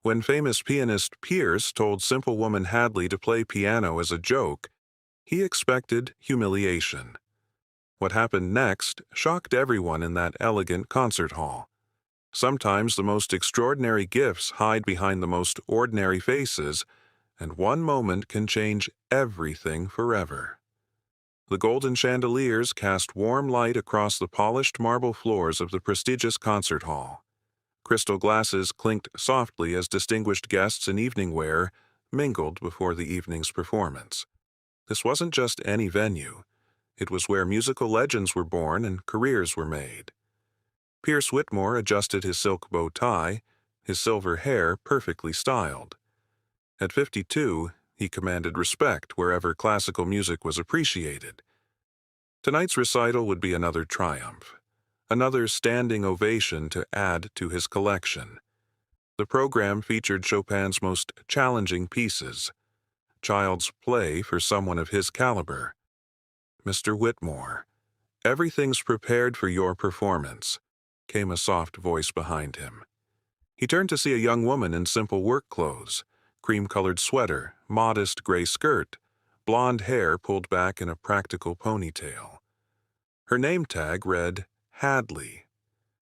When famous pianist Pierce told simple woman Hadley to play piano as a joke, he expected humiliation. What happened next shocked everyone in that elegant concert hall. Sometimes the most extraordinary gifts hide behind the most ordinary faces, and one moment can change everything forever. The golden chandeliers cast warm light across the polished marble floors of the prestigious concert hall. Crystal glasses clinked softly as distinguished guests in evening wear mingled before the evening's performance. This wasn't just any venue. It was where musical legends were born and careers were made. Pierce Whitmore adjusted his silk bow tie, his silver hair perfectly styled. At 52, he commanded respect wherever classical music was appreciated. Tonight's recital would be another triumph, another standing ovation to add to his collection. The program featured Chopin's most challenging pieces, child's play for someone of his caliber. "Mr. Whitmore, everything's prepared for your performance," came a soft voice behind him. He turned to see a young woman in simple work clothes, cream-colored sweater, modest gray skirt, blonde hair pulled back in a practical ponytail. Her name tag read Hadley.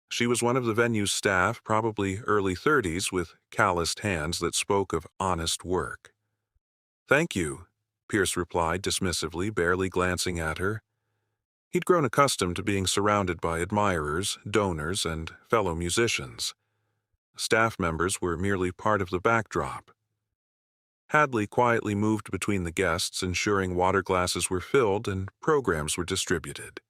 She was one of the venue's staff, probably early 30s, with calloused hands that spoke of honest work. "Thank you," Pierce replied dismissively, barely glancing at her. He'd grown accustomed to being surrounded by admirers, donors, and fellow musicians. Staff members were merely part of the backdrop. Hadley quietly moved between the guests, ensuring water glasses were filled and programs were distributed.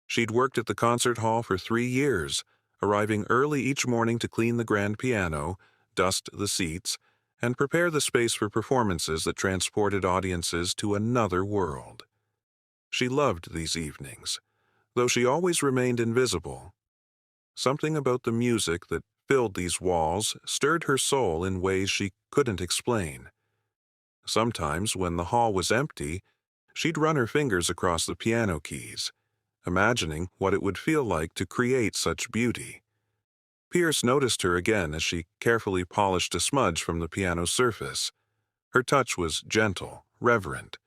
She'd worked at the concert hall for 3 years, arriving early each morning to clean the grand piano, dust the seats, and prepare the space for performances that transported audiences to another world. She loved these evenings, though she always remained invisible. Something about the music that filled these walls stirred her soul in ways she couldn't explain. Sometimes, when the hall was empty, she'd run her fingers across the piano keys, imagining what it would feel like to create such beauty. Pierce noticed her again as she carefully polished a smudge from the piano's surface. Her touch was gentle, reverent,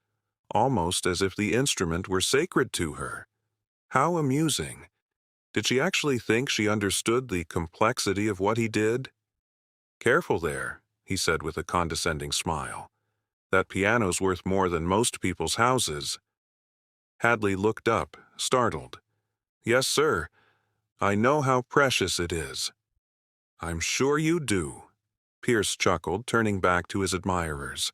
almost as if the instrument were sacred to her. How amusing! Did she actually think she understood the complexity of what he did? "Careful there," he said with a condescending smile. "That piano's worth more than most people's houses." Hadley looked up, startled. "Yes, sir. I know how precious it is." "I'm sure you do," Pierce chuckled, turning back to his admirers.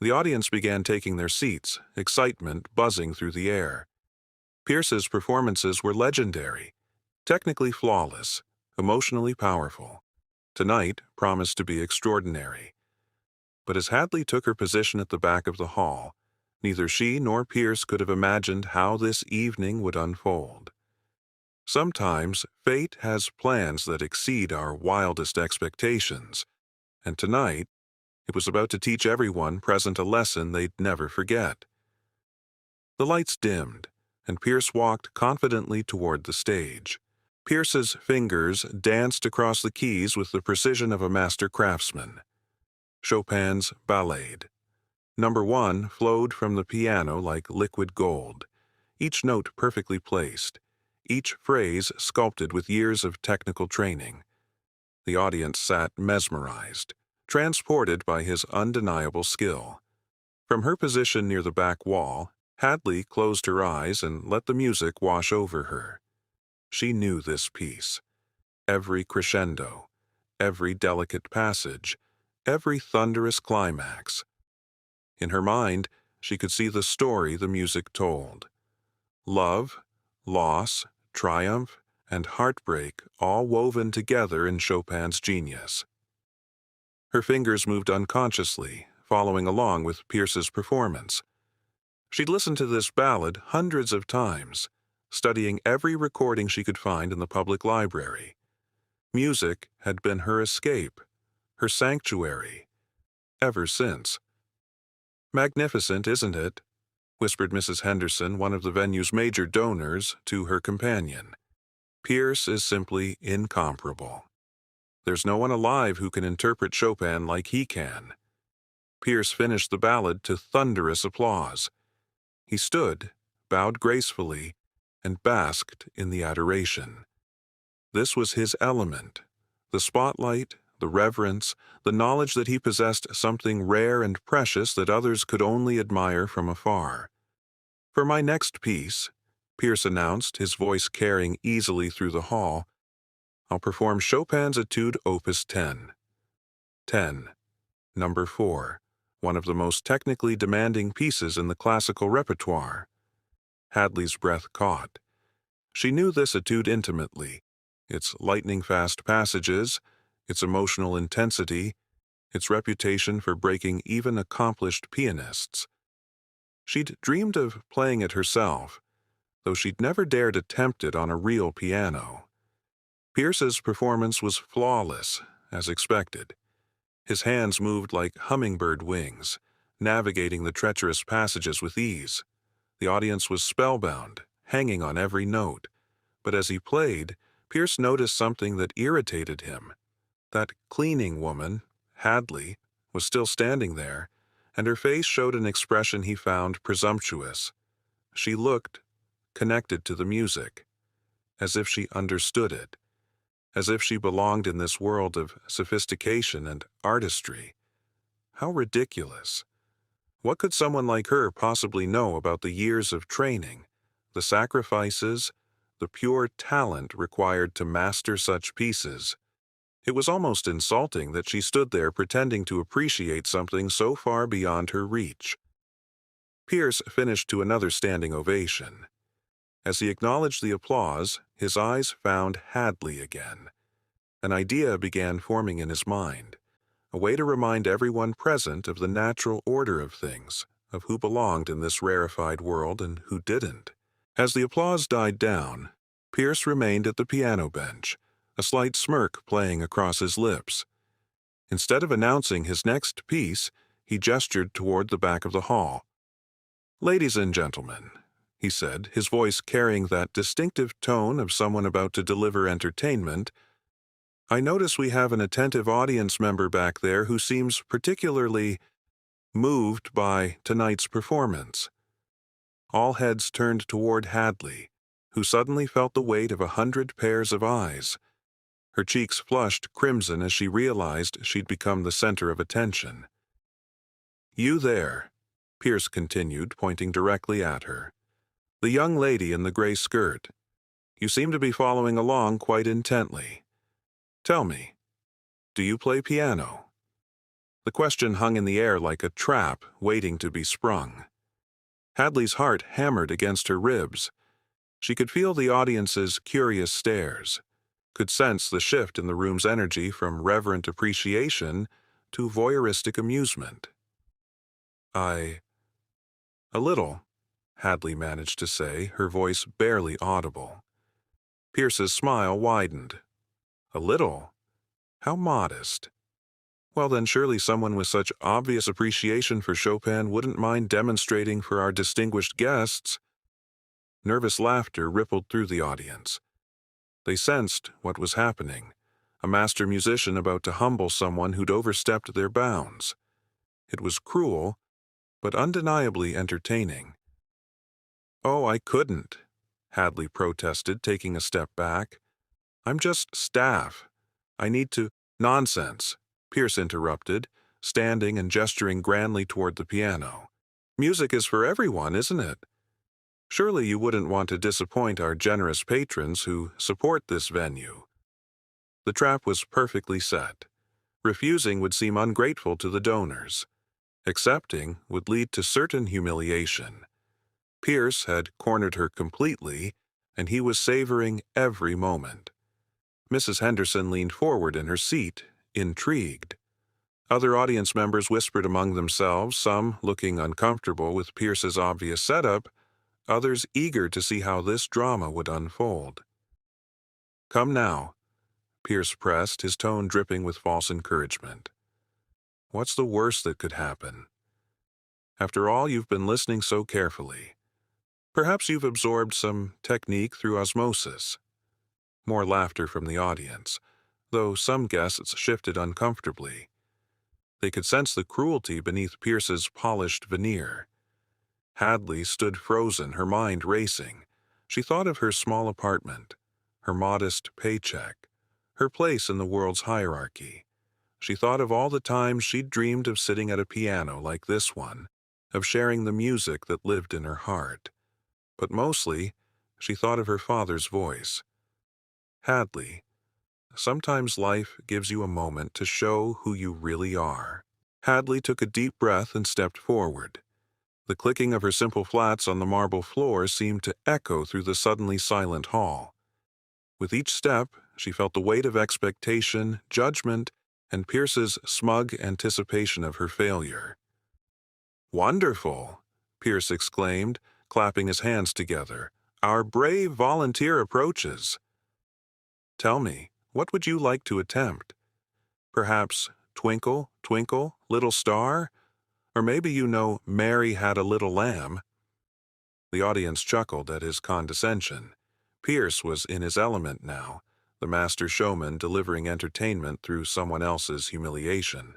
The audience began taking their seats, excitement buzzing through the air. Pierce's performances were legendary, technically flawless, emotionally powerful. Tonight promised to be extraordinary. But as Hadley took her position at the back of the hall, neither she nor Pierce could have imagined how this evening would unfold. Sometimes fate has plans that exceed our wildest expectations, and tonight it was about to teach everyone present a lesson they'd never forget. The lights dimmed, and Pierce walked confidently toward the stage. Pierce's fingers danced across the keys with the precision of a master craftsman. Chopin's Ballade. Number 1 flowed from the piano like liquid gold, each note perfectly placed, each phrase sculpted with years of technical training. The audience sat mesmerized, transported by his undeniable skill. From her position near the back wall, Hadley closed her eyes and let the music wash over her. She knew this piece. Every crescendo, every delicate passage, every thunderous climax. In her mind, she could see the story the music told. Love, loss, triumph, and heartbreak all woven together in Chopin's genius. Her fingers moved unconsciously, following along with Pierce's performance. She'd listened to this ballad hundreds of times, studying every recording she could find in the public library. Music had been her escape, her sanctuary, ever since. "Magnificent, isn't it?" whispered Mrs. Henderson, one of the venue's major donors, to her companion. "Pierce is simply incomparable." There's no one alive who can interpret Chopin like he can." Pierce finished the ballad to thunderous applause. He stood, bowed gracefully, and basked in the adoration. This was his element. The spotlight, the reverence, the knowledge that he possessed something rare and precious that others could only admire from afar. "For my next piece," Pierce announced, his voice carrying easily through the hall, "I'll perform Chopin's Etude Opus 10. 10. Number 4, one of the most technically demanding pieces in the classical repertoire." Hadley's breath caught. She knew this etude intimately, its lightning-fast passages, its emotional intensity, its reputation for breaking even accomplished pianists. She'd dreamed of playing it herself, though she'd never dared attempt it on a real piano. Pierce's performance was flawless, as expected. His hands moved like hummingbird wings, navigating the treacherous passages with ease. The audience was spellbound, hanging on every note. But as he played, Pierce noticed something that irritated him. That cleaning woman, Hadley, was still standing there, and her face showed an expression he found presumptuous. She looked connected to the music, as if she understood it, as if she belonged in this world of sophistication and artistry. How ridiculous! What could someone like her possibly know about the years of training, the sacrifices, the pure talent required to master such pieces? It was almost insulting that she stood there pretending to appreciate something so far beyond her reach. Pierce finished to another standing ovation. As he acknowledged the applause, his eyes found Hadley again. An idea began forming in his mind, a way to remind everyone present of the natural order of things, of who belonged in this rarefied world and who didn't. As the applause died down, Pierce remained at the piano bench, a slight smirk playing across his lips. Instead of announcing his next piece, he gestured toward the back of the hall. "Ladies and gentlemen," he said, his voice carrying that distinctive tone of someone about to deliver entertainment, "I notice we have an attentive audience member back there who seems particularly moved by tonight's performance." All heads turned toward Hadley, who suddenly felt the weight of 100 pairs of eyes. Her cheeks flushed crimson as she realized she'd become the center of attention. "You there," Pierce continued, pointing directly at her. "The young lady in the gray skirt. You seem to be following along quite intently. Tell me, do you play piano?" The question hung in the air like a trap waiting to be sprung. Hadley's heart hammered against her ribs. She could feel the audience's curious stares, could sense the shift in the room's energy from reverent appreciation to voyeuristic amusement. "A little," Hadley managed to say, her voice barely audible. Pierce's smile widened. "A little? How modest. Well then, surely someone with such obvious appreciation for Chopin wouldn't mind demonstrating for our distinguished guests." Nervous laughter rippled through the audience. They sensed what was happening, a master musician about to humble someone who'd overstepped their bounds. It was cruel, but undeniably entertaining. "Oh, I couldn't," Hadley protested, taking a step back. "I'm just staff. I need to—" "Nonsense," Pierce interrupted, standing and gesturing grandly toward the piano. "Music is for everyone, isn't it? Surely you wouldn't want to disappoint our generous patrons who support this venue." The trap was perfectly set. Refusing would seem ungrateful to the donors. Accepting would lead to certain humiliation. Pierce had cornered her completely, and he was savoring every moment. Mrs. Henderson leaned forward in her seat, intrigued. Other audience members whispered among themselves, some looking uncomfortable with Pierce's obvious setup, others eager to see how this drama would unfold. "Come now," Pierce pressed, his tone dripping with false encouragement. "What's the worst that could happen? After all, you've been listening so carefully. Perhaps you've absorbed some technique through osmosis." More laughter from the audience. though some guests shifted uncomfortably. They could sense the cruelty beneath Pierce's polished veneer. Hadley stood frozen, her mind racing. She thought of her small apartment, her modest paycheck, her place in the world's hierarchy. She thought of all the times she'd dreamed of sitting at a piano like this one, of sharing the music that lived in her heart. But mostly, she thought of her father's voice. Hadley, sometimes life gives you a moment to show who you really are. Hadley took a deep breath and stepped forward. The clicking of her simple flats on the marble floor seemed to echo through the suddenly silent hall. With each step, she felt the weight of expectation, judgment, and Pierce's smug anticipation of her failure. "Wonderful!" Pierce exclaimed, clapping his hands together. "Our brave volunteer approaches. Tell me, what would you like to attempt? Perhaps Twinkle, Twinkle, Little Star? Or maybe you know Mary Had a Little Lamb?" The audience chuckled at his condescension. Pierce was in his element now, the master showman delivering entertainment through someone else's humiliation.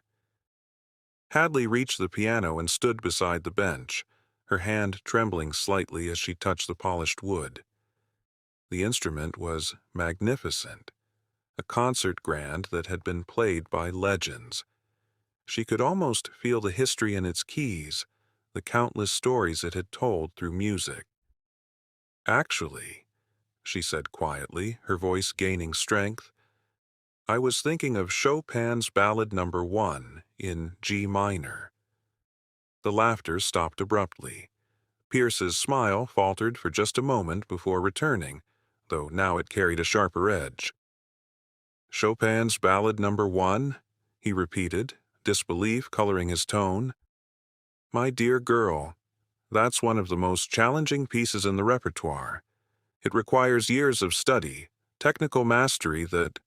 Hadley reached the piano and stood beside the bench, her hand trembling slightly as she touched the polished wood. The instrument was magnificent, a concert grand that had been played by legends. She could almost feel the history in its keys, the countless stories it had told through music. "Actually," she said quietly, her voice gaining strength, "I was thinking of Chopin's Ballad No. 1 in G minor." The laughter stopped abruptly. Pierce's smile faltered for just a moment before returning, though now it carried a sharper edge. "Chopin's Ballad No. 1?" he repeated, disbelief coloring his tone. "My dear girl, that's one of the most challenging pieces in the repertoire. It requires years of study, technical mastery that—"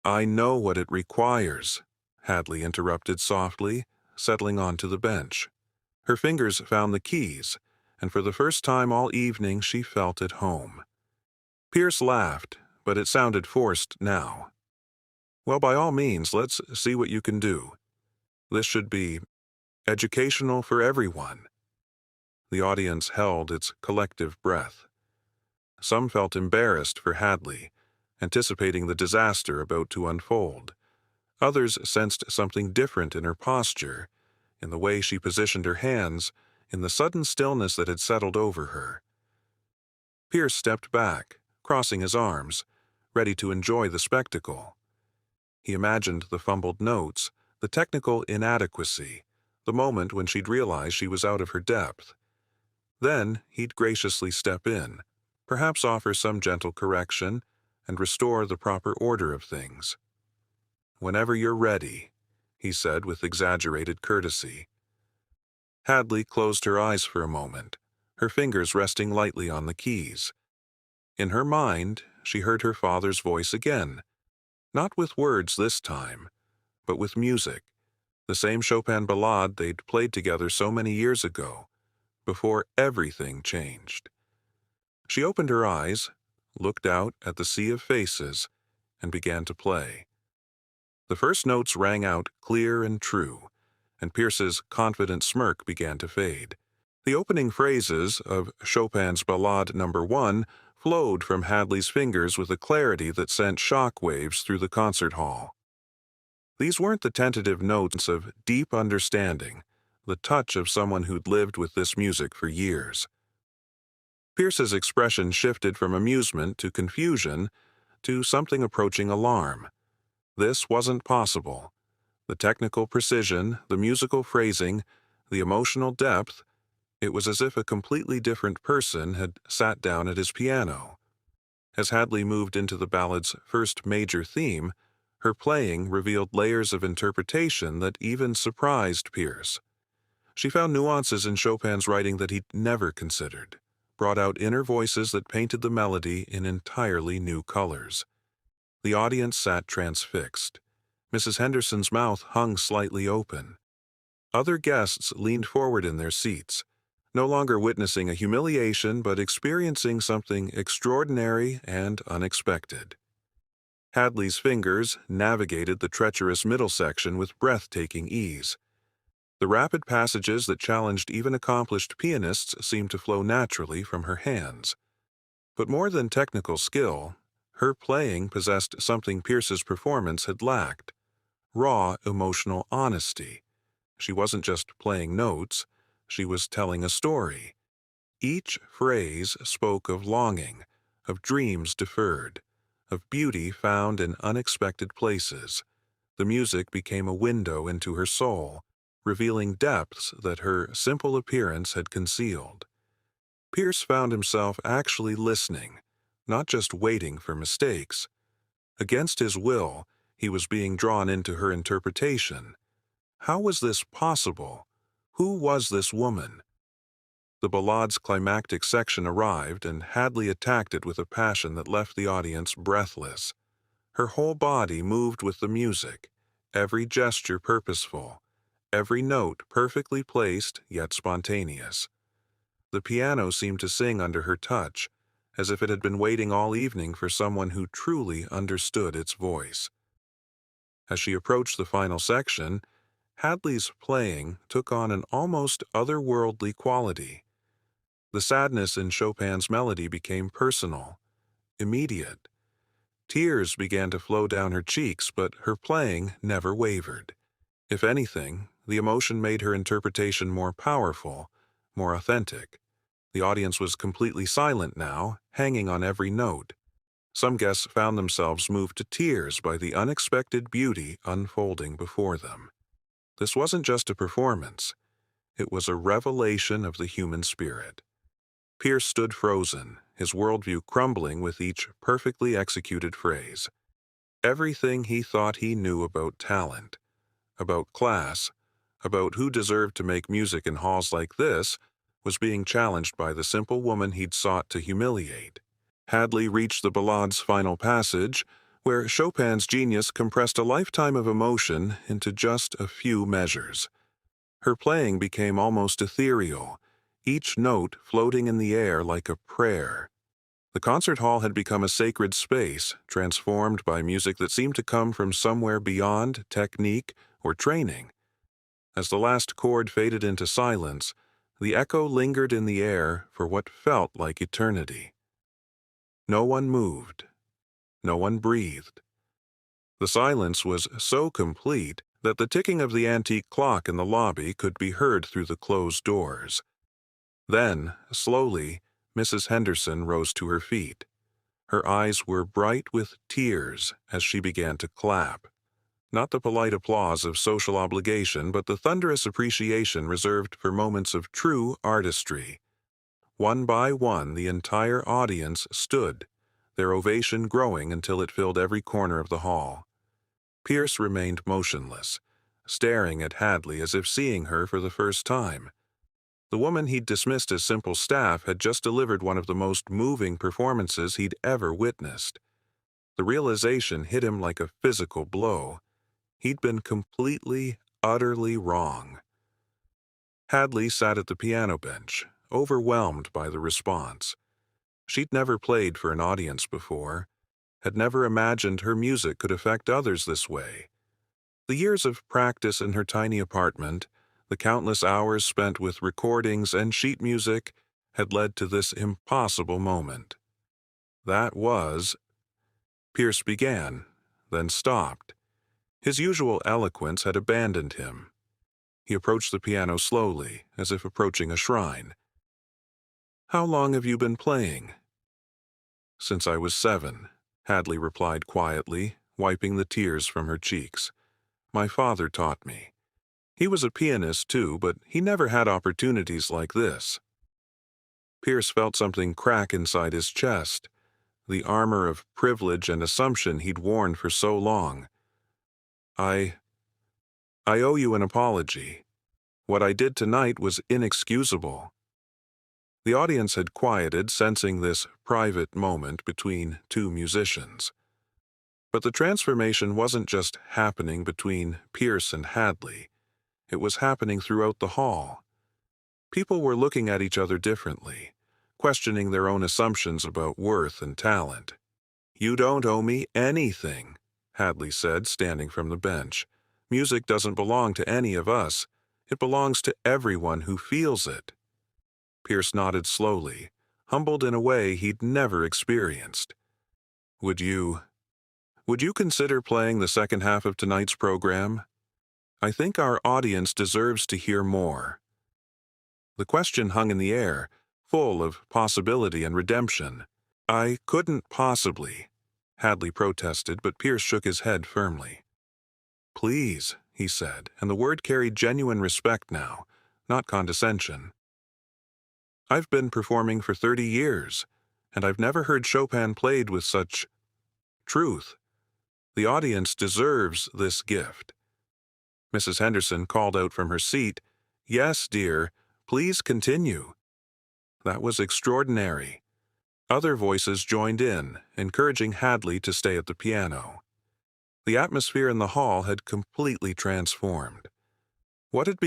"I know what it requires," Hadley interrupted softly, settling onto the bench. Her fingers found the keys, and for the first time all evening she felt at home. Pierce laughed, but it sounded forced now. "Well, by all means, let's see what you can do. This should be educational for everyone." The audience held its collective breath. Some felt embarrassed for Hadley, anticipating the disaster about to unfold. Others sensed something different in her posture, in the way she positioned her hands, in the sudden stillness that had settled over her. Pierce stepped back, crossing his arms, ready to enjoy the spectacle. He imagined the fumbled notes, the technical inadequacy, the moment when she'd realize she was out of her depth. Then he'd graciously step in, perhaps offer some gentle correction, and restore the proper order of things. "Whenever you're ready," he said with exaggerated courtesy. Hadley closed her eyes for a moment, her fingers resting lightly on the keys. In her mind, she heard her father's voice again, not with words this time, but with music, the same Chopin ballade they'd played together so many years ago, before everything changed. She opened her eyes, looked out at the sea of faces, and began to play. The first notes rang out clear and true, and Pierce's confident smirk began to fade. The opening phrases of Chopin's Ballade No. 1 flowed from Hadley's fingers with a clarity that sent shock waves through the concert hall. These weren't the tentative notes of deep understanding, the touch of someone who'd lived with this music for years. Pierce's expression shifted from amusement to confusion to something approaching alarm. This wasn't possible. The technical precision, the musical phrasing, the emotional depth, it was as if a completely different person had sat down at his piano. As Hadley moved into the ballad's first major theme, her playing revealed layers of interpretation that even surprised Pierce. She found nuances in Chopin's writing that he'd never considered, brought out inner voices that painted the melody in entirely new colors. The audience sat transfixed. Mrs. Henderson's mouth hung slightly open. Other guests leaned forward in their seats, no longer witnessing a humiliation but experiencing something extraordinary and unexpected. Hadley's fingers navigated the treacherous middle section with breathtaking ease. The rapid passages that challenged even accomplished pianists seemed to flow naturally from her hands. But more than technical skill, her playing possessed something Pierce's performance had lacked: raw emotional honesty. She wasn't just playing notes, she was telling a story. Each phrase spoke of longing, of dreams deferred, of beauty found in unexpected places. The music became a window into her soul, revealing depths that her simple appearance had concealed. Pierce found himself actually listening, not just waiting for mistakes. Against his will, he was being drawn into her interpretation. How was this possible? Who was this woman? The ballade's climactic section arrived, and Hadley attacked it with a passion that left the audience breathless. Her whole body moved with the music, every gesture purposeful, every note perfectly placed yet spontaneous. The piano seemed to sing under her touch, as if it had been waiting all evening for someone who truly understood its voice. As she approached the final section, Hadley's playing took on an almost otherworldly quality. The sadness in Chopin's melody became personal, immediate. Tears began to flow down her cheeks, but her playing never wavered. If anything, the emotion made her interpretation more powerful, more authentic. The audience was completely silent now, hanging on every note. Some guests found themselves moved to tears by the unexpected beauty unfolding before them. This wasn't just a performance. It was a revelation of the human spirit. Pierce stood frozen, his worldview crumbling with each perfectly executed phrase. Everything he thought he knew about talent, about class, about who deserved to make music in halls like this, was being challenged by the simple woman he'd sought to humiliate. Hadley reached the ballade's final passage, where Chopin's genius compressed a lifetime of emotion into just a few measures. Her playing became almost ethereal, each note floating in the air like a prayer. The concert hall had become a sacred space, transformed by music that seemed to come from somewhere beyond technique or training. As the last chord faded into silence, the echo lingered in the air for what felt like eternity. No one moved. No one breathed. The silence was so complete that the ticking of the antique clock in the lobby could be heard through the closed doors. Then, slowly, Mrs. Henderson rose to her feet. Her eyes were bright with tears as she began to clap. Not the polite applause of social obligation, but the thunderous appreciation reserved for moments of true artistry. One by one, the entire audience stood, their ovation growing until it filled every corner of the hall. Pierce remained motionless, staring at Hadley as if seeing her for the first time. The woman he'd dismissed as simple staff had just delivered one of the most moving performances he'd ever witnessed. The realization hit him like a physical blow. He'd been completely, utterly wrong. Hadley sat at the piano bench, overwhelmed by the response. She'd never played for an audience before, had never imagined her music could affect others this way. The years of practice in her tiny apartment, the countless hours spent with recordings and sheet music, had led to this impossible moment. That was... Pierce began, then stopped. His usual eloquence had abandoned him. He approached the piano slowly, as if approaching a shrine. "How long have you been playing?" "Since I was 7, Hadley replied quietly, wiping the tears from her cheeks. "My father taught me. He was a pianist too, but he never had opportunities like this." Pierce felt something crack inside his chest, the armor of privilege and assumption he'd worn for so long. I owe you an apology. What I did tonight was inexcusable." The audience had quieted, sensing this private moment between two musicians. But the transformation wasn't just happening between Pierce and Hadley. It was happening throughout the hall. People were looking at each other differently, questioning their own assumptions about worth and talent. "You don't owe me anything," Hadley said, standing from the bench. "Music doesn't belong to any of us. It belongs to everyone who feels it." Pierce nodded slowly, humbled in a way he'd never experienced. Would you consider playing the second half of tonight's program? I think our audience deserves to hear more." The question hung in the air, full of possibility and redemption. "I couldn't possibly," Hadley protested, but Pierce shook his head firmly. "Please," he said, and the word carried genuine respect now, not condescension. "I've been performing for 30 years, and I've never heard Chopin played with such truth. The audience deserves this gift." Mrs. Henderson called out from her seat, "Yes, dear, please continue." That was extraordinary. Other voices joined in, encouraging Hadley to stay at the piano. The atmosphere in the hall had completely transformed. What had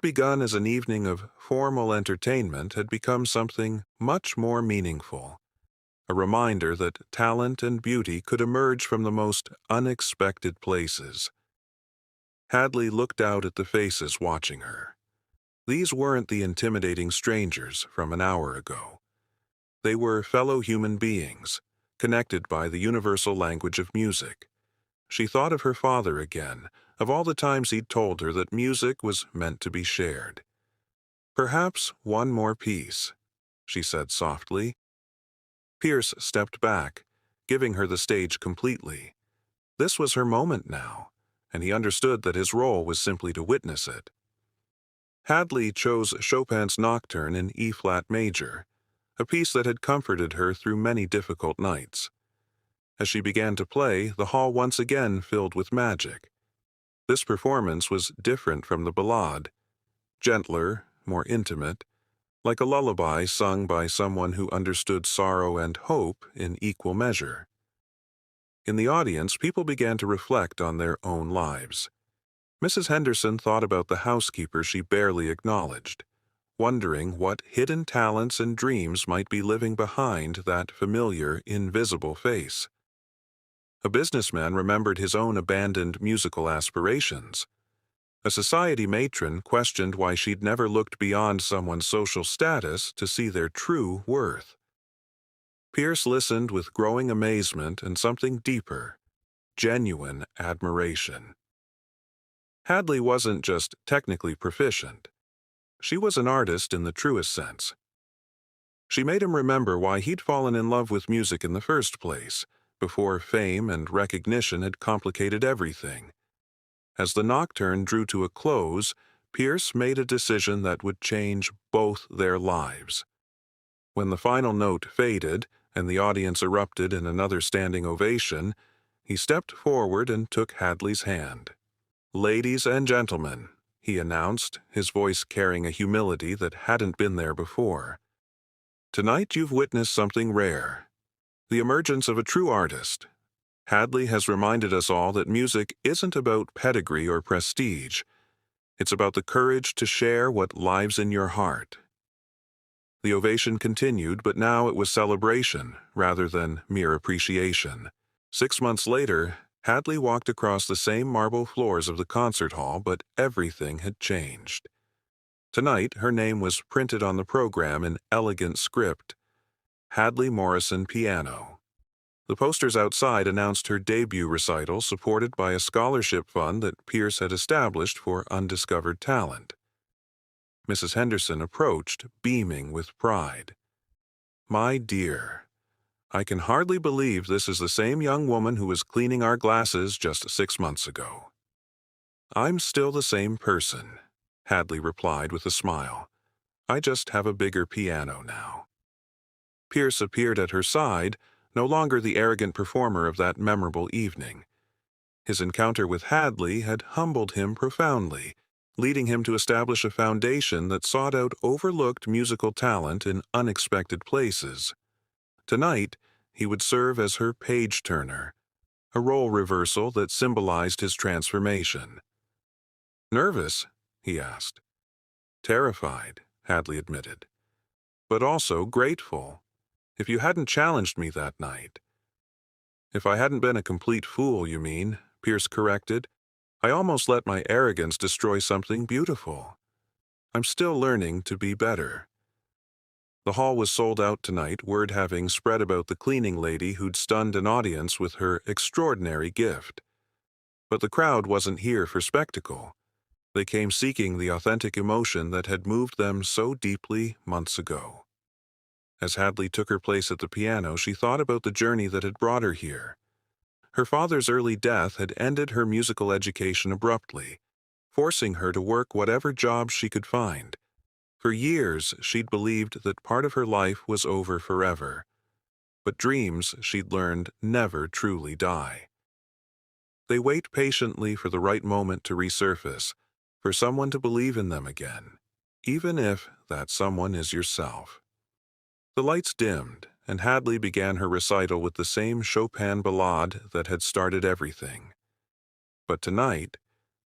begun as an evening of formal entertainment had become something much more meaningful. A reminder that talent and beauty could emerge from the most unexpected places. Hadley looked out at the faces watching her. These weren't the intimidating strangers from an hour ago. They were fellow human beings, connected by the universal language of music. She thought of her father again, of all the times he'd told her that music was meant to be shared. "Perhaps one more piece," she said softly. Pierce stepped back, giving her the stage completely. This was her moment now, and he understood that his role was simply to witness it. Hadley chose Chopin's Nocturne in E-flat major, a piece that had comforted her through many difficult nights. As she began to play, the hall once again filled with magic. This performance was different from the ballade, gentler, more intimate, like a lullaby sung by someone who understood sorrow and hope in equal measure. In the audience, people began to reflect on their own lives. Mrs. Henderson thought about the housekeeper she barely acknowledged, wondering what hidden talents and dreams might be living behind that familiar, invisible face. A businessman remembered his own abandoned musical aspirations. A society matron questioned why she'd never looked beyond someone's social status to see their true worth. Pierce listened with growing amazement and something deeper, genuine admiration. Hadley wasn't just technically proficient. She was an artist in the truest sense. She made him remember why he'd fallen in love with music in the first place, before fame and recognition had complicated everything. As the nocturne drew to a close, Pierce made a decision that would change both their lives. When the final note faded and the audience erupted in another standing ovation, he stepped forward and took Hadley's hand. "Ladies and gentlemen," he announced, his voice carrying a humility that hadn't been there before. "Tonight you've witnessed something rare, the emergence of a true artist. Hadley has reminded us all that music isn't about pedigree or prestige. It's about the courage to share what lives in your heart." The ovation continued, but now it was celebration rather than mere appreciation. 6 months later, Hadley walked across the same marble floors of the concert hall, but everything had changed. Tonight, her name was printed on the program in elegant script: Hadley Morrison Piano. The posters outside announced her debut recital, supported by a scholarship fund that Pierce had established for undiscovered talent. Mrs. Henderson approached, beaming with pride. "My dear, I can hardly believe this is the same young woman who was cleaning our glasses just 6 months ago." "I'm still the same person," Hadley replied with a smile. "I just have a bigger piano now." Pierce appeared at her side, no longer the arrogant performer of that memorable evening. His encounter with Hadley had humbled him profoundly, leading him to establish a foundation that sought out overlooked musical talent in unexpected places. Tonight, he would serve as her page-turner, a role reversal that symbolized his transformation. "Nervous?" he asked. "Terrified," Hadley admitted, "but also grateful. If you hadn't challenged me that night. If I hadn't been a complete fool, you mean, Pierce corrected. I almost let my arrogance destroy something beautiful. I'm still learning to be better. The hall was sold out tonight, word having spread about the cleaning lady who'd stunned an audience with her extraordinary gift. But the crowd wasn't here for spectacle. They came seeking the authentic emotion that had moved them so deeply months ago. As Hadley took her place at the piano, she thought about the journey that had brought her here. Her father's early death had ended her musical education abruptly, forcing her to work whatever job she could find. For years, she'd believed that part of her life was over forever. But dreams, she'd learned, never truly die. They wait patiently for the right moment to resurface, for someone to believe in them again, even if that someone is yourself. The lights dimmed, and Hadley began her recital with the same Chopin ballade that had started everything. But tonight,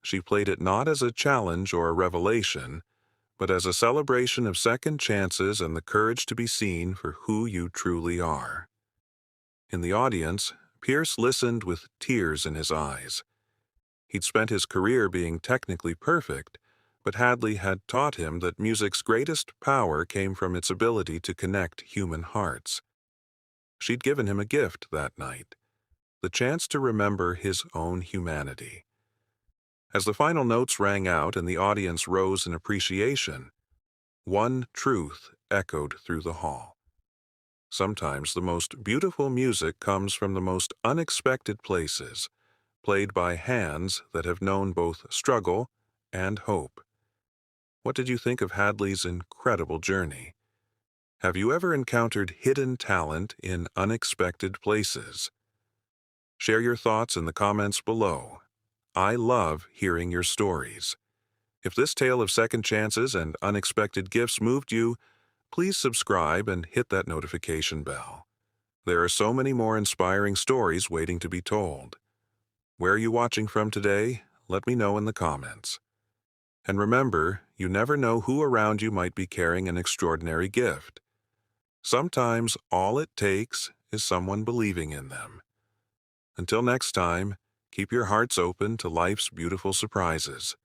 she played it not as a challenge or a revelation, but as a celebration of second chances and the courage to be seen for who you truly are. In the audience, Pierce listened with tears in his eyes. He'd spent his career being technically perfect, but Hadley had taught him that music's greatest power came from its ability to connect human hearts. She'd given him a gift that night, the chance to remember his own humanity. As the final notes rang out and the audience rose in appreciation, one truth echoed through the hall. Sometimes the most beautiful music comes from the most unexpected places, played by hands that have known both struggle and hope. What did you think of Hadley's incredible journey? Have you ever encountered hidden talent in unexpected places? Share your thoughts in the comments below. I love hearing your stories. If this tale of second chances and unexpected gifts moved you, please subscribe and hit that notification bell. There are so many more inspiring stories waiting to be told. Where are you watching from today? Let me know in the comments. And remember, you never know who around you might be carrying an extraordinary gift. Sometimes all it takes is someone believing in them. Until next time, keep your hearts open to life's beautiful surprises.